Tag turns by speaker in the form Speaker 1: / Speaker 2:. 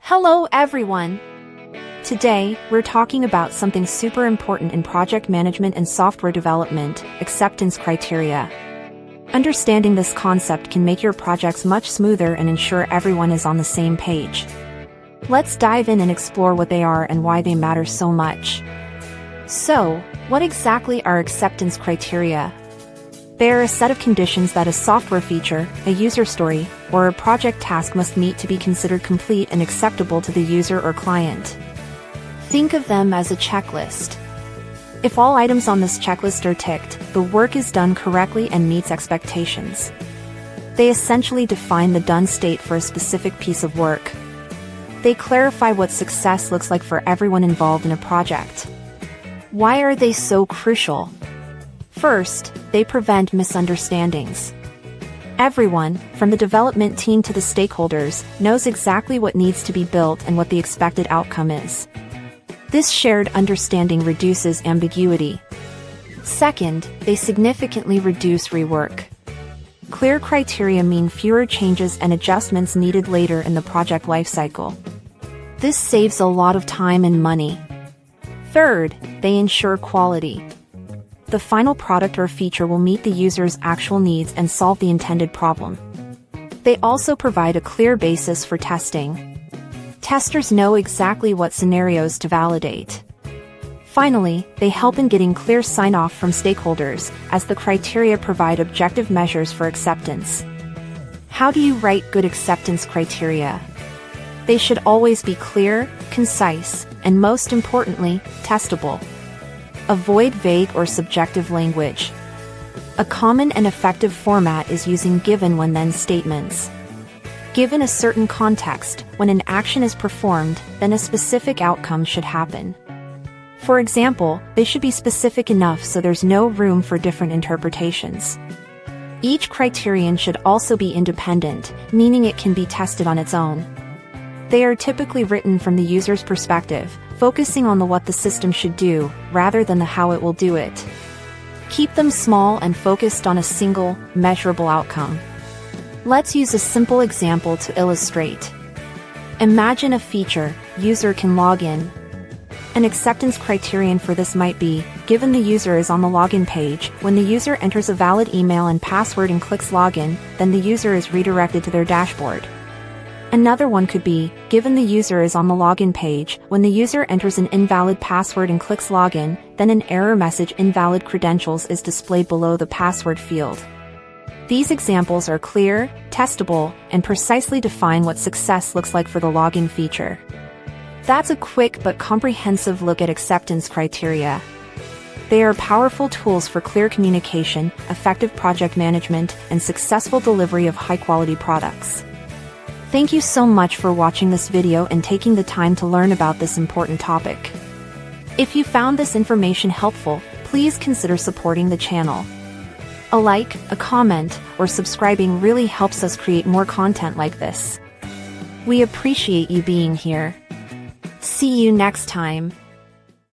Speaker 1: Hello everyone! Today, we're talking about something super important in project management and software development, acceptance criteria. Understanding this concept can make your projects much smoother and ensure everyone is on the same page. Let's dive in and explore what they are and why they matter so much. So, what exactly are acceptance criteria? They are a set of conditions that a software feature, a user story, or a project task must meet to be considered complete and acceptable to the user or client. Think of them as a checklist. If all items on this checklist are ticked, the work is done correctly and meets expectations. They essentially define the done state for a specific piece of work. They clarify what success looks like for everyone involved in a project. Why are they so crucial? First, they prevent misunderstandings. Everyone, from the development team to the stakeholders, knows exactly what needs to be built and what the expected outcome is. This shared understanding reduces ambiguity. Second, they significantly reduce rework. Clear criteria mean fewer changes and adjustments needed later in the project lifecycle. This saves a lot of time and money. Third, they ensure quality. The final product or feature will meet the user's actual needs and solve the intended problem. They also provide a clear basis for testing. Testers know exactly what scenarios to validate. Finally, they help in getting clear sign-off from stakeholders, as the criteria provide objective measures for acceptance. How do you write good acceptance criteria? They should always be clear, concise, and most importantly, testable. Avoid vague or subjective language. A common and effective format is using given when then statements. Given a certain context, when an action is performed, then a specific outcome should happen. For example, they should be specific enough so there's no room for different interpretations. Each criterion should also be independent, meaning it can be tested on its own. They are typically written from the user's perspective, focusing on the what the system should do, rather than the how it will do it. Keep them small and focused on a single, measurable outcome. Let's use a simple example to illustrate. Imagine a feature, user can log in. An acceptance criterion for this might be, given the user is on the login page, when the user enters a valid email and password and clicks login, then the user is redirected to their dashboard. Another one could be, given the user is on the login page, when the user enters an invalid password and clicks login, then an error message invalid credentials is displayed below the password field. These examples are clear, testable, and precisely define what success looks like for the login feature. That's a quick but comprehensive look at acceptance criteria. They are powerful tools for clear communication, effective project management, and successful delivery of high-quality products. Thank you so much for watching this video and taking the time to learn about this important topic. If you found this information helpful, please consider supporting the channel. A like, a comment, or subscribing really helps us create more content like this. We appreciate you being here. See you next time.